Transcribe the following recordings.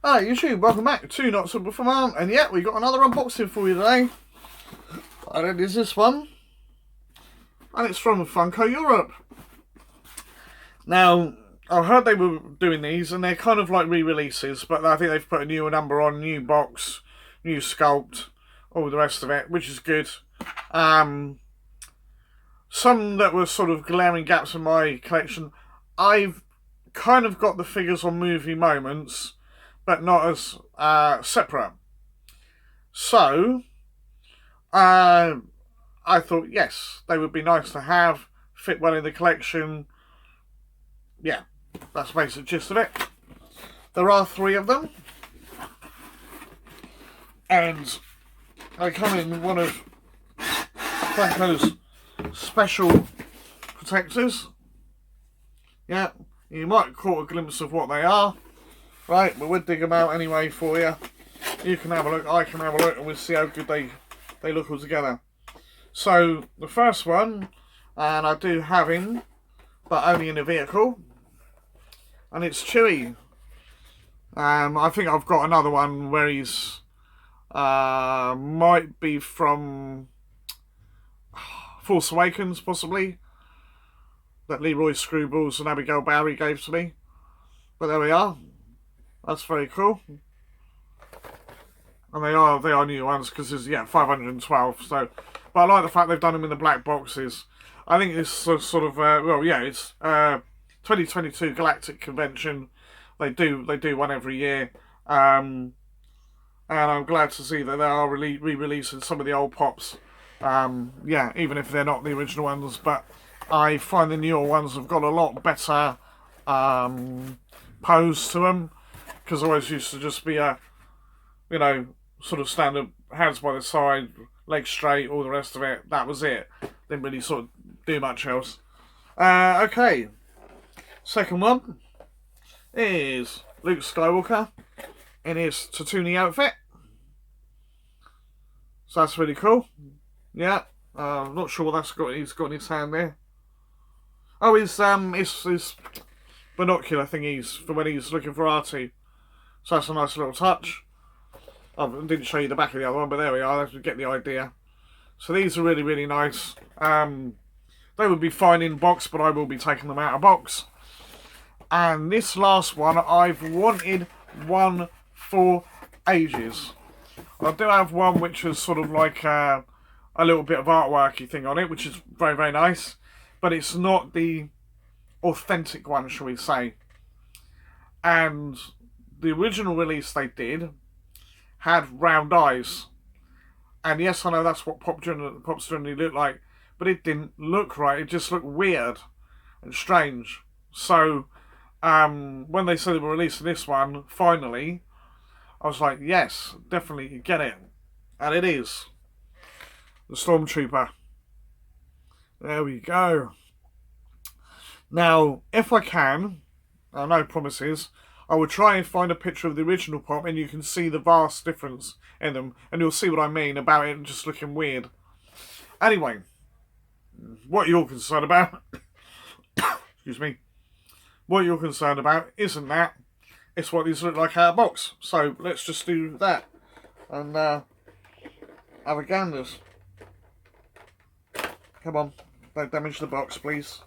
Hi YouTube, welcome back to Not Simple for Mum, and yeah, we got another unboxing for you today. And it is this one, and it's from Funko Europe. Now, I heard they were doing these, and they're kind of like re-releases, but I think they've put a new number on, new box, new sculpt, all the rest of it, which is good. Some that were sort of glaring gaps in my collection, I've kind of got the figures on Movie Moments, but not as separate. So, I thought, yes, they would be nice to have, fit well in the collection. Yeah, that's basically the gist of it. There are 3 of them. And they come in one of Funko's special protectors. Yeah, you might have caught a glimpse of what they are. Right, but we'll dig them out anyway for you. You can have a look, I can have a look, and we'll see how good they look all together. So, the first one, and I do have him, but only in a vehicle, and it's Chewie. I think I've got another one where he's, might be from Force Awakens, possibly, that Leroy Screwballs and Abigail Barry gave to me. But there we are. That's very cool. And they are new ones because there's 512. So, but I like the fact they've done them in the black boxes. I think it's sort of it's 2022 Galactic Convention. They do one every year. And I'm glad to see that they are re-releasing some of the old pops. Even if they're not the original ones, but I find the newer ones have got a lot better pose to them. Because I always used to just be a, sort of standard, hands by the side, legs straight, all the rest of it. That was it. Didn't really sort of do much else. Okay. Second one is Luke Skywalker in his Tatooine outfit. So that's really cool. Yeah. I'm not sure what he's got in his hand there. Oh, his binocular thingies for when he's looking for R2. So that's a nice little touch. I didn't show you the back of the other one, but there we are. You get the idea. So these are really, really nice. They would be fine in box, but I will be taking them out of box. And this last one, I've wanted one for ages. I do have one which is sort of like a little bit of artworky thing on it, which is very, very nice. But it's not the authentic one, shall we say. And the original release they did had round eyes. And yes, I know that's what pops generally look like, but it didn't look right. It just looked weird and strange. So, when they said they were releasing this one, finally, I was like, yes, definitely get it. And it is. The Stormtrooper. There we go. Now, if I can, no promises, I will try and find a picture of the original pop, and you can see the vast difference in them, and you'll see what I mean about it just looking weird. Anyway, what you're concerned about, excuse me, what you're concerned about isn't that, it's what these look like out of box. So let's just do that, and have a ganders. Come on, don't damage the box, please.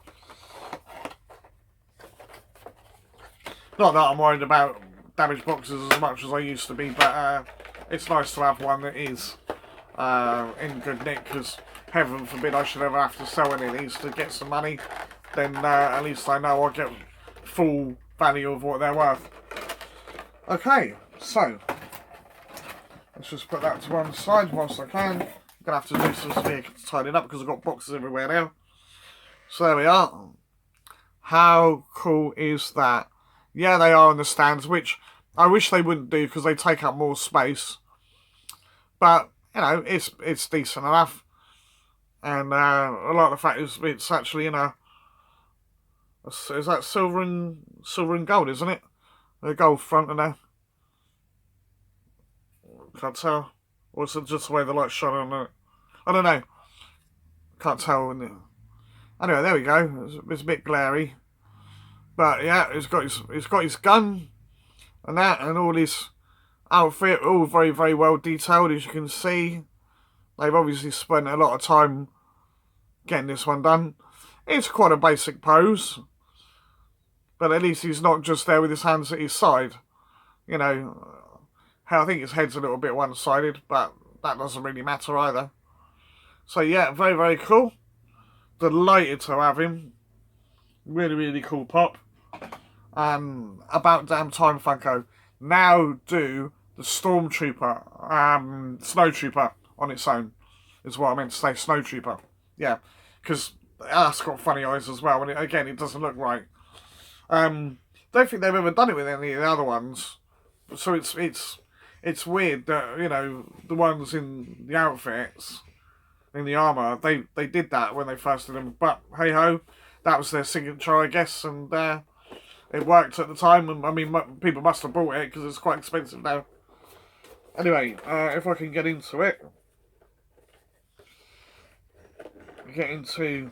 Not that I'm worried about damaged boxes as much as I used to be, but it's nice to have one that is in good nick, because heaven forbid I should ever have to sell any of these to get some money. Then at least I know I'll get full value of what they're worth. Okay, so let's just put that to one side whilst I can. I'm going to have to do some to tidy it up because I've got boxes everywhere now. So there we are. How cool is that? Yeah, they are on the stands, which I wish they wouldn't do because they take up more space. But, it's decent enough. And I like the fact it's actually in a... Is that silver and gold, isn't it? The gold front and a... Can't tell. Or is it just the way the light's shining on it? I don't know. Can't tell. Anyway, there we go. It's a bit glary. But yeah, he's got his gun. and that, and all his outfit, all very, very well detailed, as you can see. They've obviously spent a lot of time getting this one done. It's quite a basic pose, but at least he's not just there with his hands at his side. You know, I think his head's a little bit one-sided, but that doesn't really matter either. So yeah, very, very cool. Delighted to have him. Really, really cool pop. About damn time, Funko. Now do the Stormtrooper, Snowtrooper on its own, is what I meant to say, Snowtrooper. Yeah, because that's got funny eyes as well, and again, it doesn't look right. Don't think they've ever done it with any of the other ones, so it's weird that, you know, the ones in the outfits, in the armour, they did that when they first did them, but hey ho, that was their signature, I guess, and it worked at the time, and I mean, people must have bought it because it's quite expensive now. Anyway, if I can get into it, get into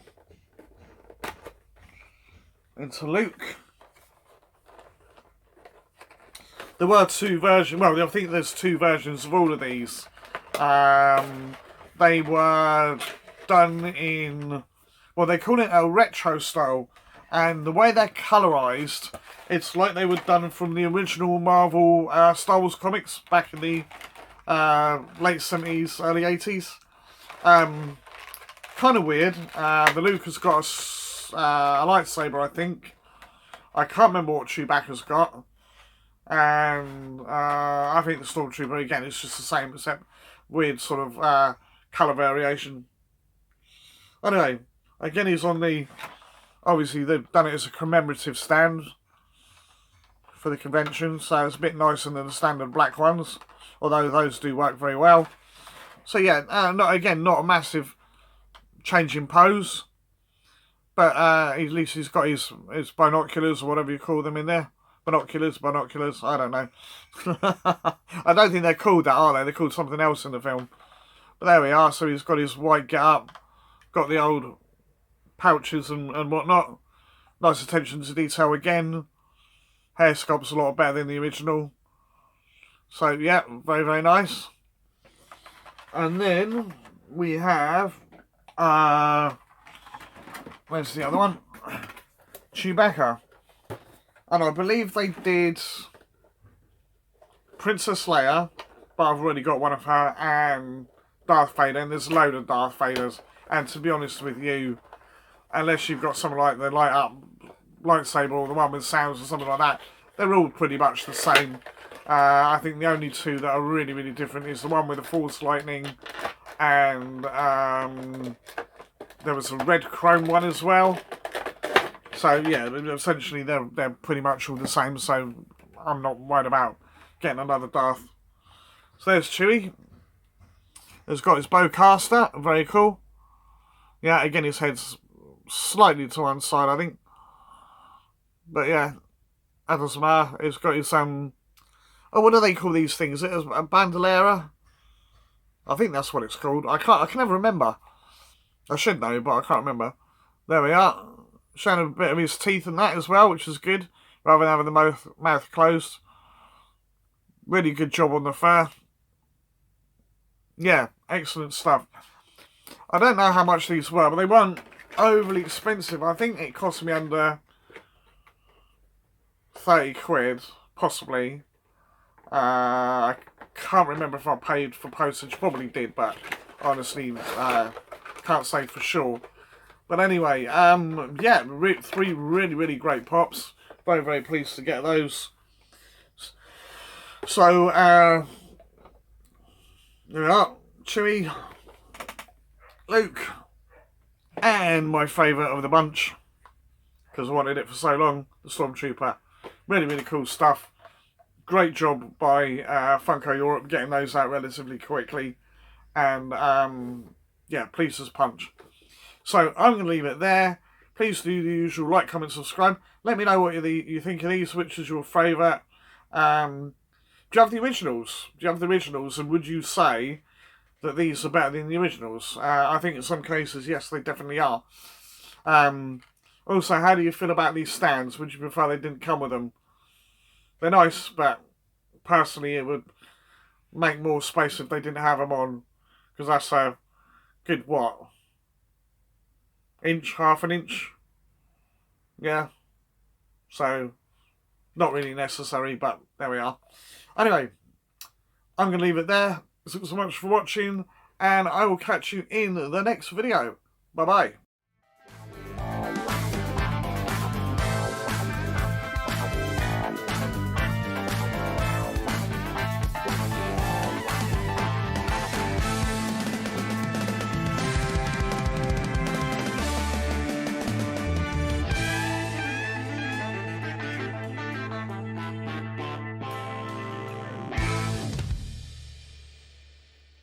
Luke. There were two versions. Well, I think there's two versions of all of these. They were done in, well, they call it a retro style, and the way they're colorized, it's like they were done from the original Marvel Star Wars comics back in the late 70s, early 80s. Kind of weird. The Luke has got a lightsaber, I think. I can't remember what Chewbacca's got. And I think the Stormtrooper, again, it's just the same, except weird sort of colour variation. Anyway, again, he's on the, obviously they've done it as a commemorative stand for the convention, so it's a bit nicer than the standard black ones, although those do work very well. So yeah, not a massive change in pose, but at least he's got his binoculars or whatever you call them in there. Binoculars, I don't know. I don't think they're called that, are they? They're called something else in the film. But there we are, so he's got his white get-up, got the old pouches and whatnot. Nice attention to detail again. Hair sculpt's a lot better than the original. So yeah, very, very nice. And then we have, where's the other one? Chewbacca. And I believe they did Princess Leia, but I've already got one of her, and Darth Vader, and there's a load of Darth Vaders. And to be honest with you, unless you've got something like the light up lightsaber or the one with sounds or something like that, they're all pretty much the same. I think the only two that are really, really different is the one with the Force Lightning, and there was a red chrome one as well. So yeah, essentially they're pretty much all the same, so I'm not worried about getting another Darth. So there's Chewie. He's got his bowcaster, very cool. Yeah, again his head's slightly to one side, I think. But yeah, that doesn't matter. He's got his oh, what do they call these things? Is it a bandolera? I think that's what it's called. I can never remember. I should know, but I can't remember. There we are. Showing a bit of his teeth and that as well, which is good, rather than having the mouth closed. Really good job on the fur. Yeah, excellent stuff. I don't know how much these were, but they weren't overly expensive. I think it cost me under 30 quid, possibly. I can't remember if I paid for postage. Probably did, but honestly, can't say for sure. But anyway, yeah, three really, really great pops. Very, very pleased to get those. So, there we are. Chewie, Luke, and my favourite of the bunch, because I wanted it for so long, the Stormtrooper. Really, really cool stuff. Great job by Funko Europe getting those out relatively quickly. And, yeah, pleased as punch. So I'm going to leave it there. Please do the usual like, comment, subscribe. Let me know what you think of these. Which is your favourite? Do you have the originals? And would you say that these are better than the originals? I think in some cases, yes, they definitely are. Also, how do you feel about these stands? Would you prefer they didn't come with them? They're nice, but personally, it would make more space if they didn't have them on, because that's a good, what, inch, half an inch? Yeah. So, not really necessary, but there we are. Anyway, I'm going to leave it there. Thanks so much for watching, and I will catch you in the next video. Bye-bye.